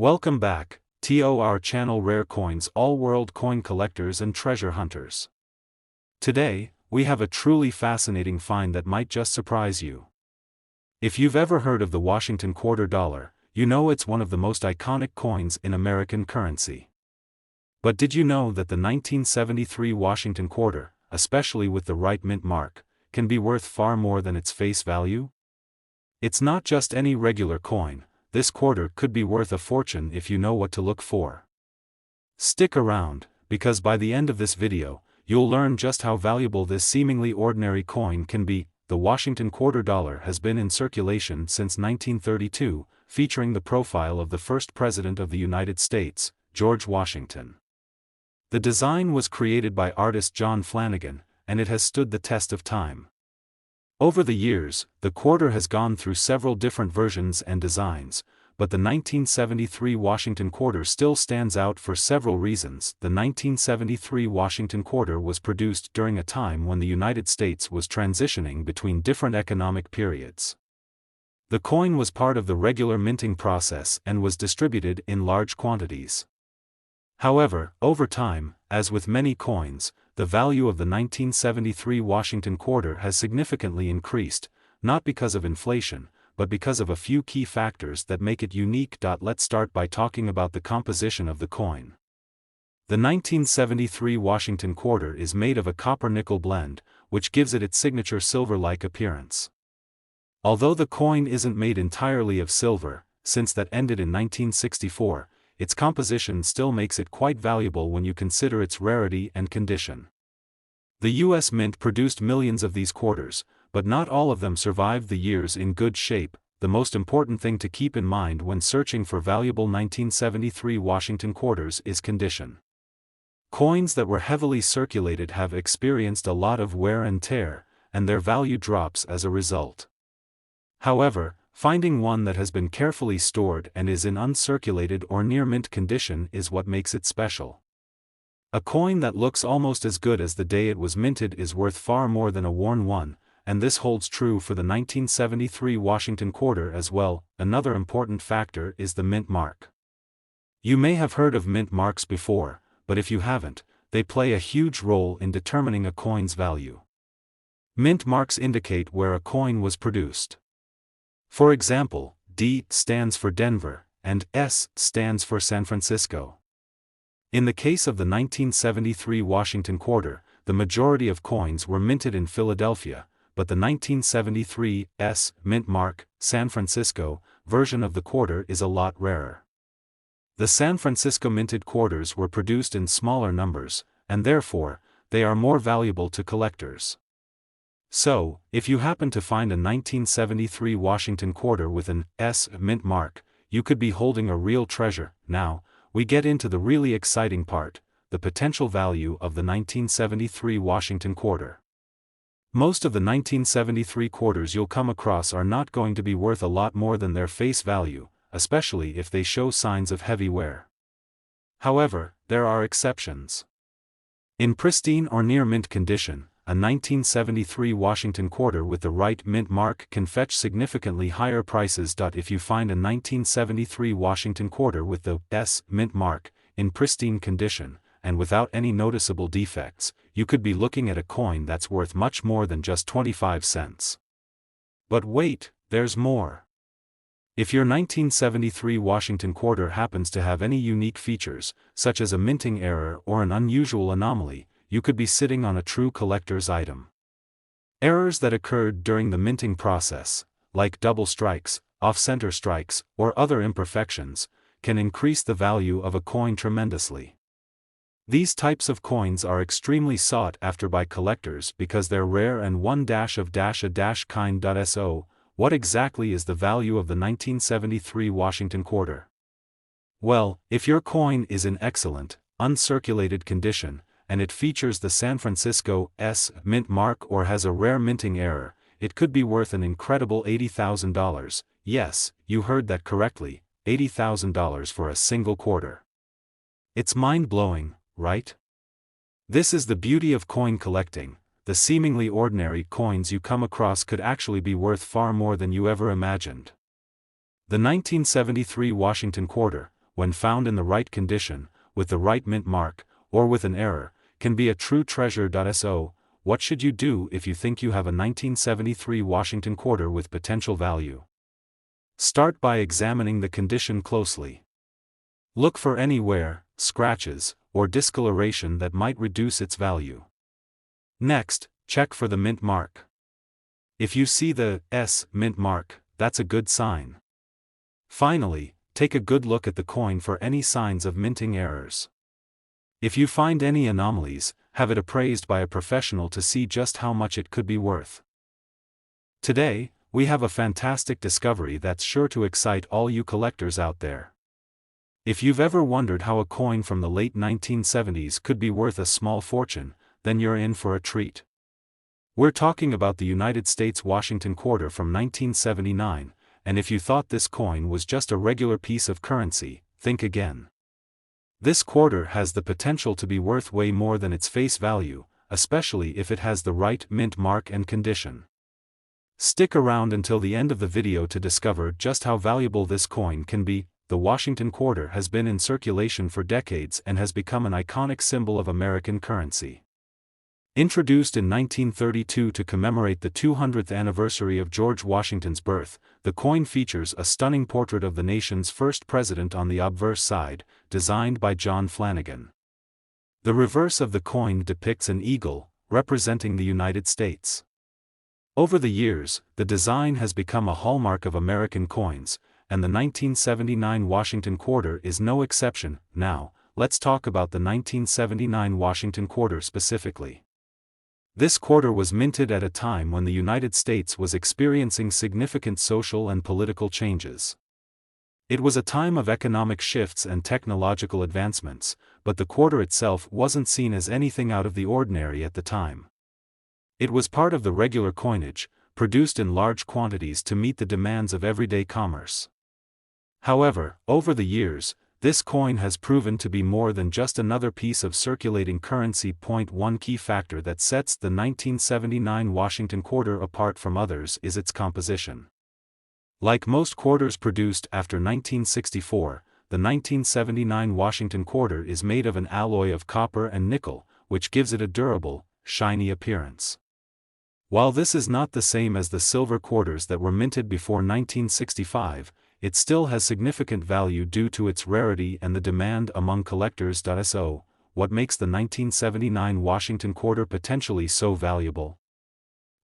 Welcome back, to our channel Rare Coins, all-world coin collectors and treasure hunters. Today, we have a truly fascinating find that might just surprise you. If you've ever heard of the Washington quarter dollar, you know it's one of the most iconic coins in American currency. But did you know that the 1973 Washington quarter, especially with the right mint mark, can be worth far more than its face value? It's not just any regular coin. This quarter could be worth a fortune if you know what to look for. Stick around, because by the end of this video, you'll learn just how valuable this seemingly ordinary coin can be. The Washington quarter dollar has been in circulation since 1932, featuring the profile of the first president of the United States, George Washington. The design was created by artist John Flanagan, and it has stood the test of time. Over the years, the quarter has gone through several different versions and designs, but the 1973 Washington quarter still stands out for several reasons. The 1973 Washington quarter was produced during a time when the United States was transitioning between different economic periods. The coin was part of the regular minting process and was distributed in large quantities. However, over time, as with many coins, the value of the 1973 Washington quarter has significantly increased, not because of inflation, but because of a few key factors that make it unique. Let's start by talking about the composition of the coin. The 1973 Washington quarter is made of a copper-nickel blend, which gives it its signature silver-like appearance. Although the coin isn't made entirely of silver, since that ended in 1964, its composition still makes it quite valuable when you consider its rarity and condition. The U.S. Mint produced millions of these quarters, but not all of them survived the years in good shape. The most important thing to keep in mind when searching for valuable 1973 Washington quarters is condition. Coins that were heavily circulated have experienced a lot of wear and tear, and their value drops as a result. However, finding one that has been carefully stored and is in uncirculated or near mint condition is what makes it special. A coin that looks almost as good as the day it was minted is worth far more than a worn one, and this holds true for the 1973 Washington quarter as well. Another important factor is the mint mark. You may have heard of mint marks before, but if you haven't, they play a huge role in determining a coin's value. Mint marks indicate where a coin was produced. For example, D stands for Denver, and S stands for San Francisco. In the case of the 1973 Washington quarter, the majority of coins were minted in Philadelphia, but the 1973 S mint mark, San Francisco, version of the quarter is a lot rarer. The San Francisco minted quarters were produced in smaller numbers, and therefore, they are more valuable to collectors. So, if you happen to find a 1973 Washington quarter with an S mint mark, you could be holding a real treasure. Now, we get into the really exciting part, the potential value of the 1973 Washington quarter. Most of the 1973 quarters you'll come across are not going to be worth a lot more than their face value, especially if they show signs of heavy wear. However, there are exceptions. In pristine or near mint condition, a 1973 Washington quarter with the right mint mark can fetch significantly higher prices. If you find a 1973 Washington quarter with the S mint mark, in pristine condition, and without any noticeable defects, you could be looking at a coin that's worth much more than just 25 cents. But wait, there's more. If your 1973 Washington quarter happens to have any unique features, such as a minting error or an unusual anomaly, you could be sitting on a true collector's item. Errors that occurred during the minting process, like double strikes, off-center strikes, or other imperfections, can increase the value of a coin tremendously. These types of coins are extremely sought after by collectors because they're rare and one-of-a-kind. So, what exactly is the value of the 1973 Washington quarter? Well, if your coin is in excellent, uncirculated condition, and it features the San Francisco S mint mark or has a rare minting error, it could be worth an incredible $80,000. Yes, you heard that correctly, $80,000 for a single quarter. It's mind-blowing, right? This is the beauty of coin collecting. The seemingly ordinary coins you come across could actually be worth far more than you ever imagined. The 1973 Washington quarter, when found in the right condition, with the right mint mark, or with an error, can be a true treasure. So, what should you do if you think you have a 1973 Washington quarter with potential value? Start by examining the condition closely. Look for any wear, scratches, or discoloration that might reduce its value. Next, check for the mint mark. If you see the S mint mark, that's a good sign. Finally, take a good look at the coin for any signs of minting errors. If you find any anomalies, have it appraised by a professional to see just how much it could be worth. Today, we have a fantastic discovery that's sure to excite all you collectors out there. If you've ever wondered how a coin from the late 1970s could be worth a small fortune, then you're in for a treat. We're talking about the United States Washington quarter from 1979, and if you thought this coin was just a regular piece of currency, think again. This quarter has the potential to be worth way more than its face value, especially if it has the right mint mark and condition. Stick around until the end of the video to discover just how valuable this coin can be. The Washington quarter has been in circulation for decades and has become an iconic symbol of American currency. Introduced in 1932 to commemorate the 200th anniversary of George Washington's birth, the coin features a stunning portrait of the nation's first president on the obverse side, designed by John Flanagan. The reverse of the coin depicts an eagle, representing the United States. Over the years, the design has become a hallmark of American coins, and the 1979 Washington quarter is no exception. Now, let's talk about the 1979 Washington quarter specifically. This quarter was minted at a time when the United States was experiencing significant social and political changes. It was a time of economic shifts and technological advancements, but the quarter itself wasn't seen as anything out of the ordinary at the time. It was part of the regular coinage, produced in large quantities to meet the demands of everyday commerce. However, over the years, this coin has proven to be more than just another piece of circulating currency. One key factor that sets the 1979 Washington quarter apart from others is its composition. Like most quarters produced after 1964, the 1979 Washington quarter is made of an alloy of copper and nickel, which gives it a durable, shiny appearance. While this is not the same as the silver quarters that were minted before 1965, it still has significant value due to its rarity and the demand among collectors. So, what makes the 1979 Washington quarter potentially so valuable?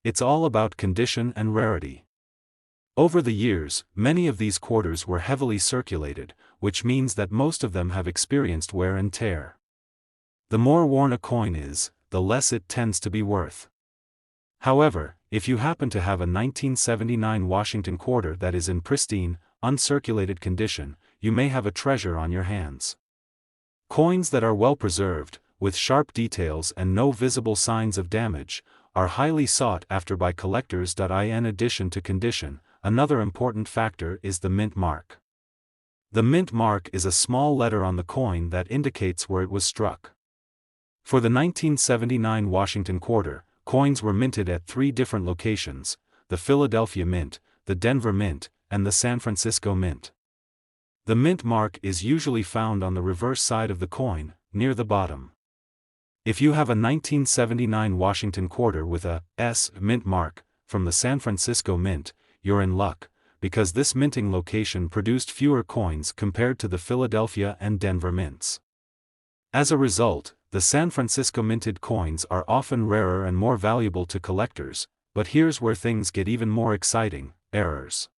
It's all about condition and rarity. Over the years, many of these quarters were heavily circulated, which means that most of them have experienced wear and tear. The more worn a coin is, the less it tends to be worth. However, if you happen to have a 1979 Washington quarter that is in pristine, uncirculated condition, you may have a treasure on your hands. Coins that are well preserved, with sharp details and no visible signs of damage, are highly sought after by collectors. In addition to condition, another important factor is the mint mark. The mint mark is a small letter on the coin that indicates where it was struck. For the 1979 Washington quarter, coins were minted at 3 different locations: the Philadelphia Mint, the Denver Mint, and the San Francisco Mint. The mint mark is usually found on the reverse side of the coin, near the bottom. If you have a 1979 Washington quarter with a S mint mark from the San Francisco Mint, you're in luck, because this minting location produced fewer coins compared to the Philadelphia and Denver mints. As a result, the San Francisco minted coins are often rarer and more valuable to collectors, but here's where things get even more exciting: errors.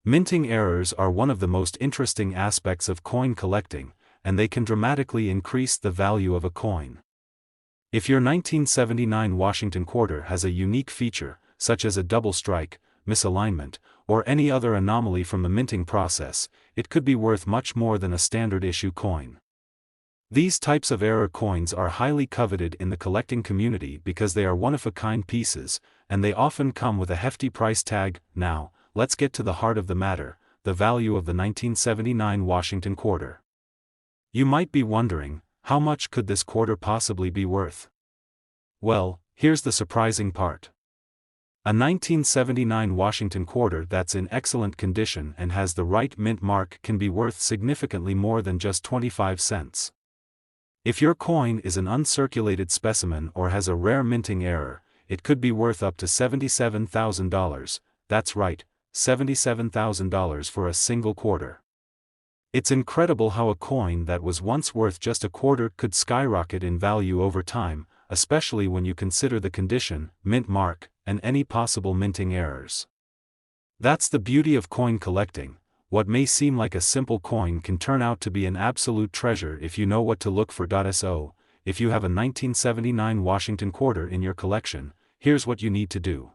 Minting errors are one of the most interesting aspects of coin collecting, and they can dramatically increase the value of a coin. If your 1979 Washington quarter has a unique feature, such as a double strike, misalignment, or any other anomaly from the minting process, it could be worth much more than a standard issue coin. These types of error coins are highly coveted in the collecting community because they are one-of-a-kind pieces, and they often come with a hefty price tag. Now, let's get to the heart of the matter: the value of the 1979 Washington quarter. You might be wondering, how much could this quarter possibly be worth? Well, here's the surprising part. A 1979 Washington quarter that's in excellent condition and has the right mint mark can be worth significantly more than just 25 cents. If your coin is an uncirculated specimen or has a rare minting error, it could be worth up to $77,000, that's right, $77,000 for a single quarter. It's incredible how a coin that was once worth just a quarter could skyrocket in value over time, especially when you consider the condition, mint mark, and any possible minting errors. That's the beauty of coin collecting. What may seem like a simple coin can turn out to be an absolute treasure if you know what to look for. So, if you have a 1979 Washington quarter in your collection, here's what you need to do.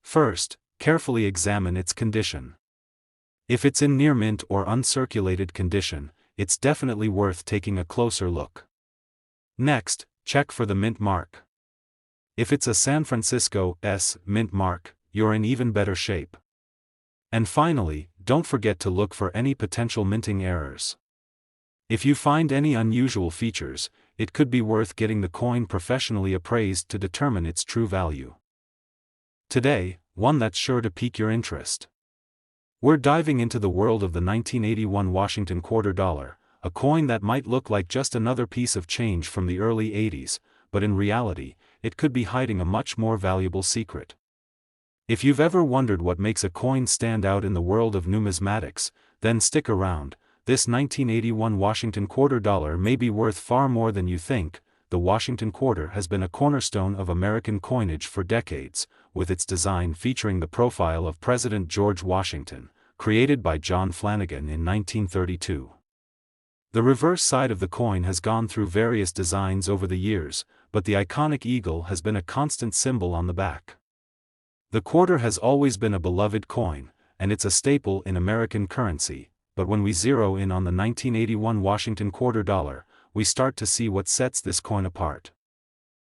First, carefully examine its condition. If it's in near mint or uncirculated condition, it's definitely worth taking a closer look. Next, check for the mint mark. If it's a San Francisco S mint mark, you're in even better shape. And finally, don't forget to look for any potential minting errors. If you find any unusual features, it could be worth getting the coin professionally appraised to determine its true value. Today, one that's sure to pique your interest. We're diving into the world of the 1981 Washington quarter dollar, a coin that might look like just another piece of change from the early 80s, but in reality, it could be hiding a much more valuable secret. If you've ever wondered what makes a coin stand out in the world of numismatics, then stick around. This 1981 Washington quarter dollar may be worth far more than you think. The Washington quarter has been a cornerstone of American coinage for decades, with its design featuring the profile of President George Washington, created by John Flanagan in 1932. The reverse side of the coin has gone through various designs over the years, but the iconic eagle has been a constant symbol on the back. The quarter has always been a beloved coin, and it's a staple in American currency, but when we zero in on the 1981 Washington quarter dollar, we start to see what sets this coin apart.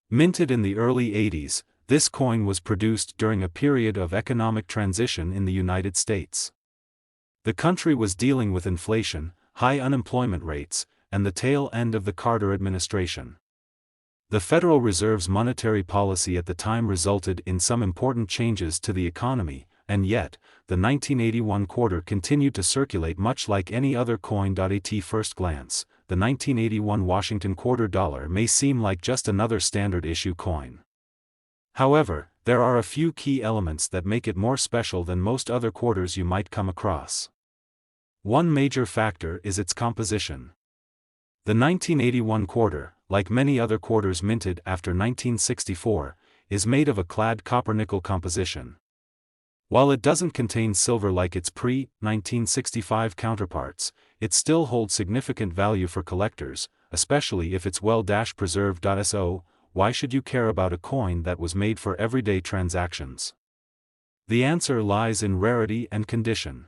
Minted in the early 80s, this coin was produced during a period of economic transition in the United States. The country was dealing with inflation, high unemployment rates, and the tail end of the Carter administration. The Federal Reserve's monetary policy at the time resulted in some important changes to the economy, and yet, the 1981 quarter continued to circulate much like any other coin. At first glance, the 1981 Washington quarter dollar may seem like just another standard issue coin. However, there are a few key elements that make it more special than most other quarters you might come across. One major factor is its composition. The 1981 quarter, like many other quarters minted after 1964, is made of a clad copper-nickel composition. While it doesn't contain silver like its pre-1965 counterparts, it still holds significant value for collectors, especially if it's well-preserved. So, why should you care about a coin that was made for everyday transactions? The answer lies in rarity and condition.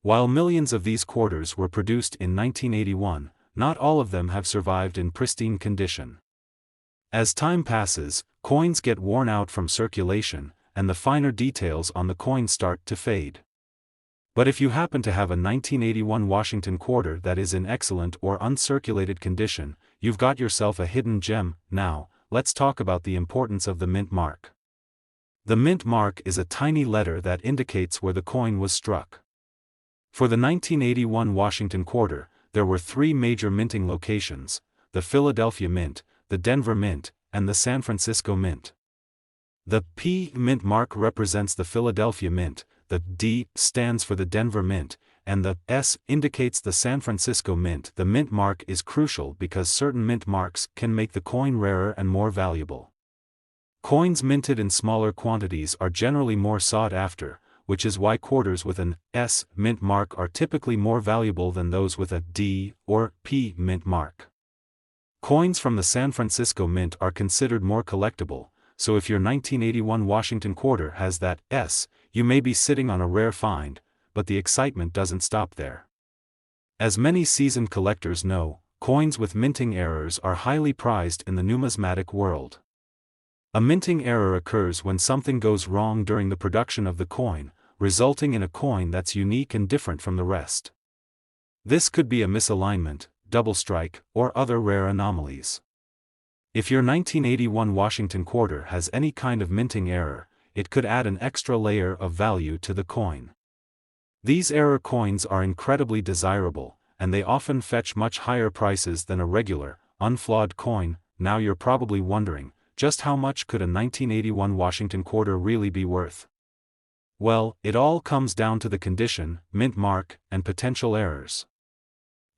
While millions of these quarters were produced in 1981, not all of them have survived in pristine condition. As time passes, coins get worn out from circulation, and the finer details on the coin start to fade. But if you happen to have a 1981 Washington quarter that is in excellent or uncirculated condition, you've got yourself a hidden gem. Now, let's talk about the importance of the mint mark. The mint mark is a tiny letter that indicates where the coin was struck. For the 1981 Washington quarter, there were three major minting locations: the Philadelphia Mint, the Denver Mint, and the San Francisco Mint. The P mint mark represents the Philadelphia Mint, the D stands for the Denver Mint, and the S indicates the San Francisco Mint. The mint mark is crucial because certain mint marks can make the coin rarer and more valuable. Coins minted in smaller quantities are generally more sought after, which is why quarters with an S mint mark are typically more valuable than those with a D or P mint mark. Coins from the San Francisco Mint are considered more collectible, so if your 1981 Washington quarter has that S, you may be sitting on a rare find, but the excitement doesn't stop there. As many seasoned collectors know, coins with minting errors are highly prized in the numismatic world. A minting error occurs when something goes wrong during the production of the coin, resulting in a coin that's unique and different from the rest. This could be a misalignment, double strike, or other rare anomalies. If your 1981 Washington quarter has any kind of minting error, it could add an extra layer of value to the coin. These error coins are incredibly desirable, and they often fetch much higher prices than a regular, unflawed coin. Now you're probably wondering, just how much could a 1981 Washington quarter really be worth? Well, it all comes down to the condition, mint mark, and potential errors.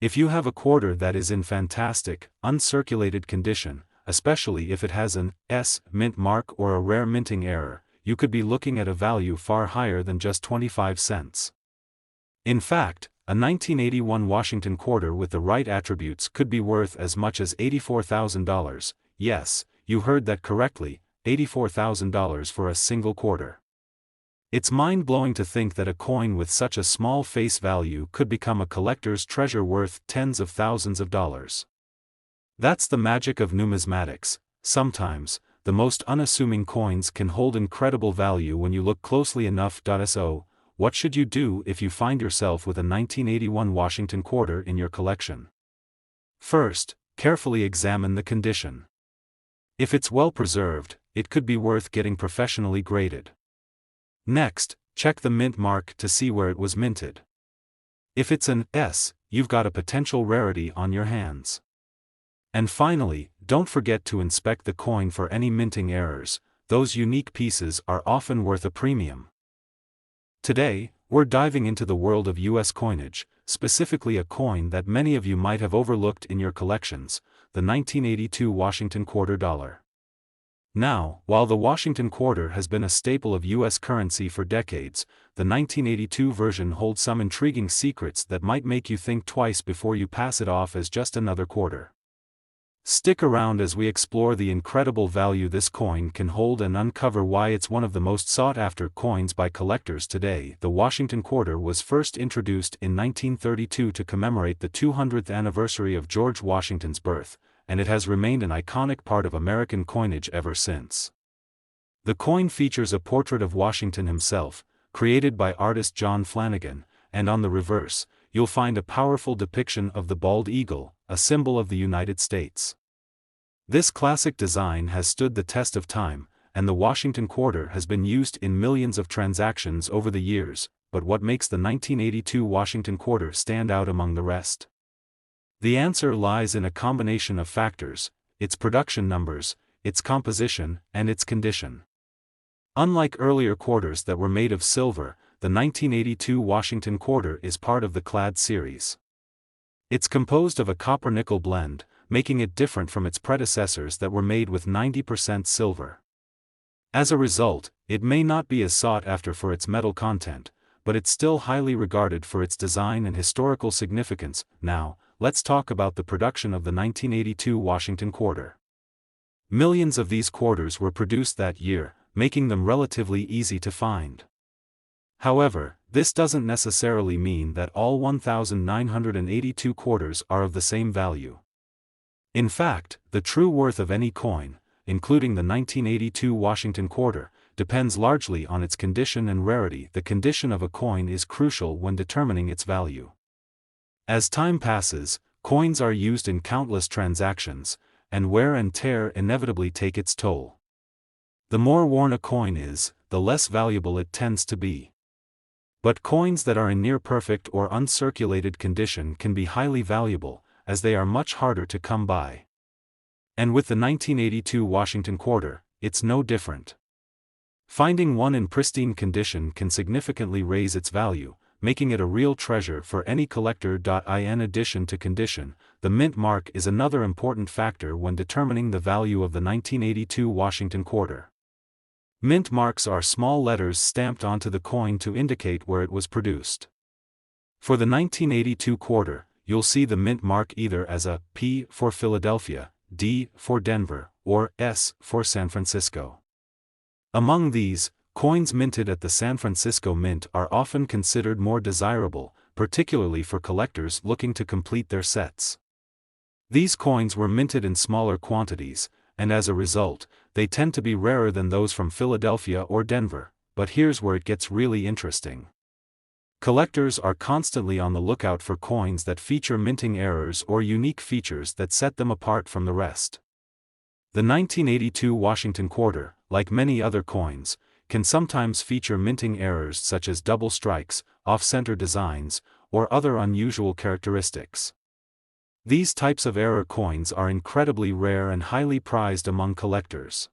If you have a quarter that is in fantastic, uncirculated condition, especially if it has an S mint mark or a rare minting error, you could be looking at a value far higher than just 25 cents. In fact, a 1981 Washington quarter with the right attributes could be worth as much as $84,000. Yes, you heard that correctly, $84,000 for a single quarter. It's mind-blowing to think that a coin with such a small face value could become a collector's treasure worth tens of thousands of dollars. That's the magic of numismatics. Sometimes, the most unassuming coins can hold incredible value when you look closely enough. So, what should you do if you find yourself with a 1981 Washington quarter in your collection? First, carefully examine the condition. If it's well preserved, it could be worth getting professionally graded. Next, check the mint mark to see where it was minted. If it's an S, you've got a potential rarity on your hands. And finally, don't forget to inspect the coin for any minting errors. Those unique pieces are often worth a premium. Today, we're diving into the world of US coinage, specifically a coin that many of you might have overlooked in your collections, the 1982 Washington quarter dollar. Now, while the Washington quarter has been a staple of US currency for decades, the 1982 version holds some intriguing secrets that might make you think twice before you pass it off as just another quarter. Stick around as we explore the incredible value this coin can hold and uncover why it's one of the most sought-after coins by collectors today. The Washington quarter was first introduced in 1932 to commemorate the 200th anniversary of George Washington's birth, and it has remained an iconic part of American coinage ever since. The coin features a portrait of Washington himself, created by artist John Flanagan, and on the reverse, you'll find a powerful depiction of the bald eagle, a symbol of the United States. This classic design has stood the test of time, and the Washington quarter has been used in millions of transactions over the years. But what makes the 1982 Washington quarter stand out among the rest? The answer lies in a combination of factors: its production numbers, its composition, and its condition. Unlike earlier quarters that were made of silver, the 1982 Washington quarter is part of the clad series. It's composed of a copper-nickel blend, making it different from its predecessors that were made with 90% silver. As a result, it may not be as sought after for its metal content, but it's still highly regarded for its design and historical significance. Now, let's talk about the production of the 1982 Washington quarter. Millions of these quarters were produced that year, making them relatively easy to find. However, this doesn't necessarily mean that all 1,982 quarters are of the same value. In fact, the true worth of any coin, including the 1982 Washington quarter, depends largely on its condition and rarity. The condition of a coin is crucial when determining its value. As time passes, coins are used in countless transactions, and wear and tear inevitably take its toll. The more worn a coin is, the less valuable it tends to be. But coins that are in near-perfect or uncirculated condition can be highly valuable, as they are much harder to come by. And with the 1982 Washington quarter, it's no different. Finding one in pristine condition can significantly raise its value, making it a real treasure for any collector. In addition to condition, the mint mark is another important factor when determining the value of the 1982 Washington quarter. Mint marks are small letters stamped onto the coin to indicate where it was produced. For the 1982 quarter, you'll see the mint mark either as a P for Philadelphia, D for Denver, or S for San Francisco. Among these, coins minted at the San Francisco Mint are often considered more desirable, particularly for collectors looking to complete their sets. These coins were minted in smaller quantities, and as a result, they tend to be rarer than those from Philadelphia or Denver. But here's where it gets really interesting. Collectors are constantly on the lookout for coins that feature minting errors or unique features that set them apart from the rest. The 1982 Washington quarter, like many other coins, can sometimes feature minting errors such as double strikes, off-center designs, or other unusual characteristics. These types of error coins are incredibly rare and highly prized among collectors.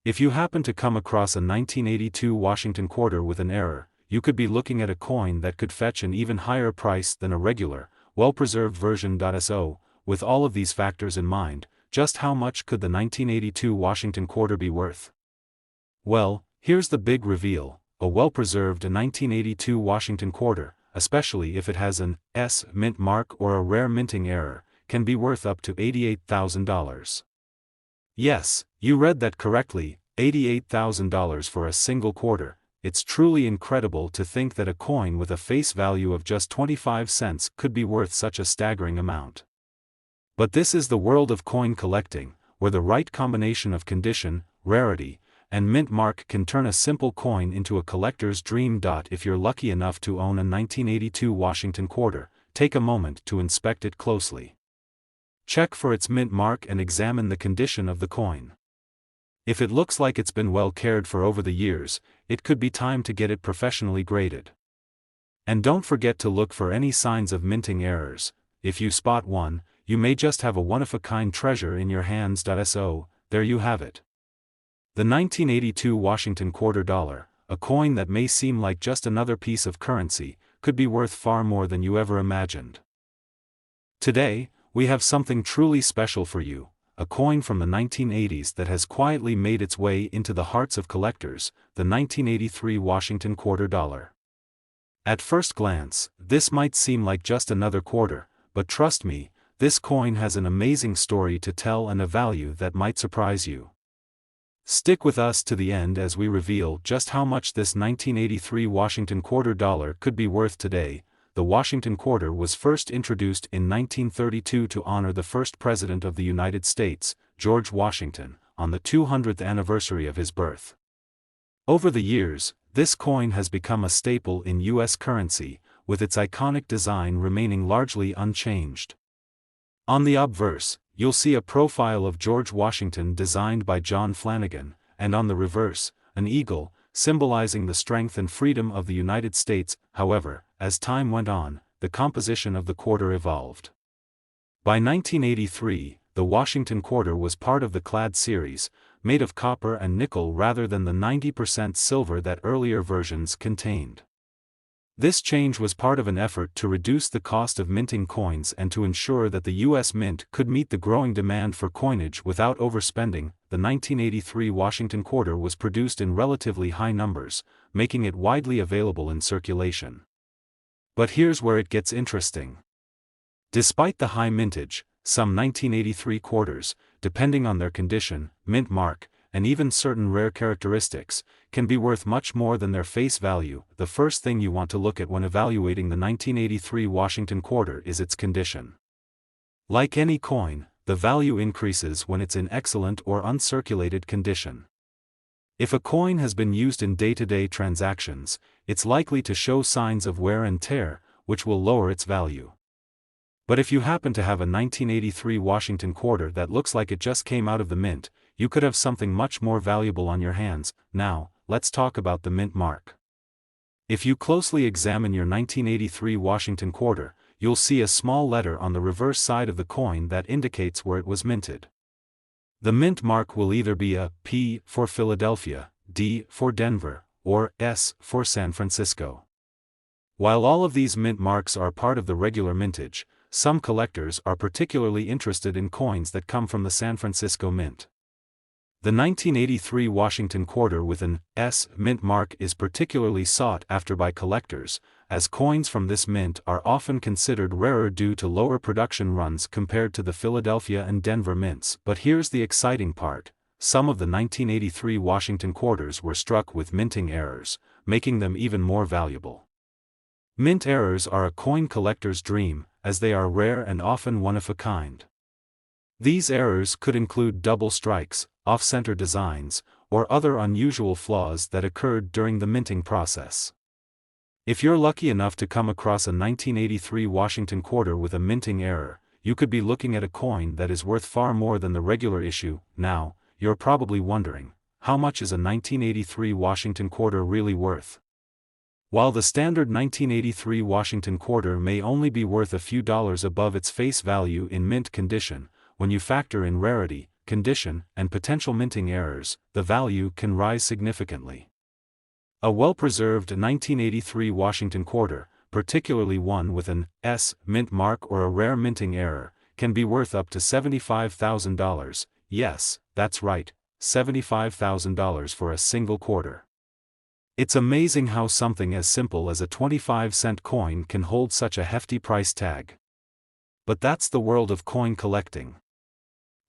If you happen to come across a 1982 Washington quarter with an error, you could be looking at a coin that could fetch an even higher price than a regular, well-preserved version. So, with all of these factors in mind, just how much could the 1982 Washington quarter be worth? Well, here's the big reveal: a well-preserved 1982 Washington quarter, especially if it has an S mint mark or a rare minting error, can be worth up to $88,000. Yes, you read that correctly, $88,000 for a single quarter. It's truly incredible to think that a coin with a face value of just 25 cents could be worth such a staggering amount. But this is the world of coin collecting, where the right combination of condition, rarity, and mint mark can turn a simple coin into a collector's dream. If you're lucky enough to own a 1982 Washington quarter, take a moment to inspect it closely. Check for its mint mark and examine the condition of the coin. If it looks like it's been well cared for over the years, it could be time to get it professionally graded. And don't forget to look for any signs of minting errors. If you spot one, you may just have a one-of-a-kind treasure in your hands. So, there you have it. The 1982 Washington quarter dollar, a coin that may seem like just another piece of currency, could be worth far more than you ever imagined. Today, we have something truly special for you, a coin from the 1980s that has quietly made its way into the hearts of collectors, the 1983 Washington quarter dollar. At first glance, this might seem like just another quarter, but trust me, this coin has an amazing story to tell and a value that might surprise you. Stick with us to the end as we reveal just how much this 1983 Washington quarter dollar could be worth today. The Washington quarter was first introduced in 1932 to honor the first President of the United States, George Washington, on the 200th anniversary of his birth. Over the years, this coin has become a staple in U.S. currency, with its iconic design remaining largely unchanged. On the obverse, you'll see a profile of George Washington designed by John Flanagan, and on the reverse, an eagle, symbolizing the strength and freedom of the United States. However, as time went on, the composition of the quarter evolved. By 1983, the Washington quarter was part of the clad series, made of copper and nickel rather than the 90% silver that earlier versions contained. This change was part of an effort to reduce the cost of minting coins and to ensure that the U.S. Mint could meet the growing demand for coinage without overspending. The 1983 Washington quarter was produced in relatively high numbers, making it widely available in circulation. But here's where it gets interesting. Despite the high mintage, some 1983 quarters, depending on their condition, mint mark, and even certain rare characteristics, can be worth much more than their face value. The first thing you want to look at when evaluating the 1983 Washington quarter is its condition. Like any coin, the value increases when it's in excellent or uncirculated condition. If a coin has been used in day-to-day transactions, it's likely to show signs of wear and tear, which will lower its value. But if you happen to have a 1983 Washington quarter that looks like it just came out of the mint, you could have something much more valuable on your hands. Now, let's talk about the mint mark. If you closely examine your 1983 Washington quarter, you'll see a small letter on the reverse side of the coin that indicates where it was minted. The mint mark will either be a P for Philadelphia, D for Denver, or S for San Francisco. While all of these mint marks are part of the regular mintage, some collectors are particularly interested in coins that come from the San Francisco Mint. The 1983 Washington quarter with an S mint mark is particularly sought after by collectors, as coins from this mint are often considered rarer due to lower production runs compared to the Philadelphia and Denver mints. But here's the exciting part: some of the 1983 Washington quarters were struck with minting errors, making them even more valuable. Mint errors are a coin collector's dream, as they are rare and often one of a kind. These errors could include double strikes, off-center designs, or other unusual flaws that occurred during the minting process. If you're lucky enough to come across a 1983 Washington quarter with a minting error, you could be looking at a coin that is worth far more than the regular issue. Now, you're probably wondering, how much is a 1983 Washington quarter really worth? While the standard 1983 Washington quarter may only be worth a few dollars above its face value in mint condition, when you factor in rarity, condition, and potential minting errors, the value can rise significantly. A well-preserved 1983 Washington quarter, particularly one with an S mint mark or a rare minting error, can be worth up to $75,000, yes, that's right, $75,000 for a single quarter. It's amazing how something as simple as a 25-cent coin can hold such a hefty price tag. But that's the world of coin collecting.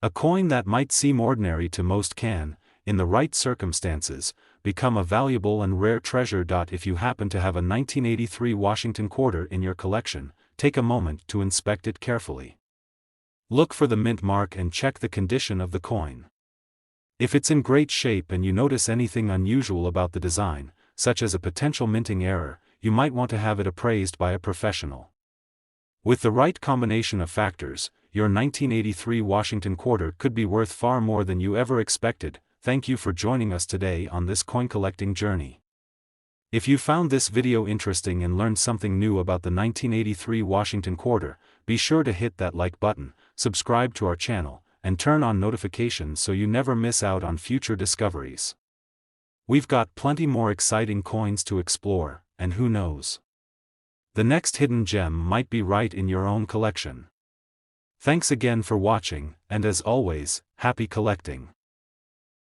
A coin that might seem ordinary to most can, in the right circumstances, become a valuable and rare treasure. If you happen to have a 1983 Washington quarter in your collection, take a moment to inspect it carefully. Look for the mint mark and check the condition of the coin. If it's in great shape and you notice anything unusual about the design, such as a potential minting error, you might want to have it appraised by a professional. With the right combination of factors, your 1983 Washington quarter could be worth far more than you ever expected. Thank you for joining us today on this coin collecting journey. If you found this video interesting and learned something new about the 1983 Washington quarter, be sure to hit that like button, subscribe to our channel, and turn on notifications so you never miss out on future discoveries. We've got plenty more exciting coins to explore, and who knows? The next hidden gem might be right in your own collection. Thanks again for watching, and as always, happy collecting.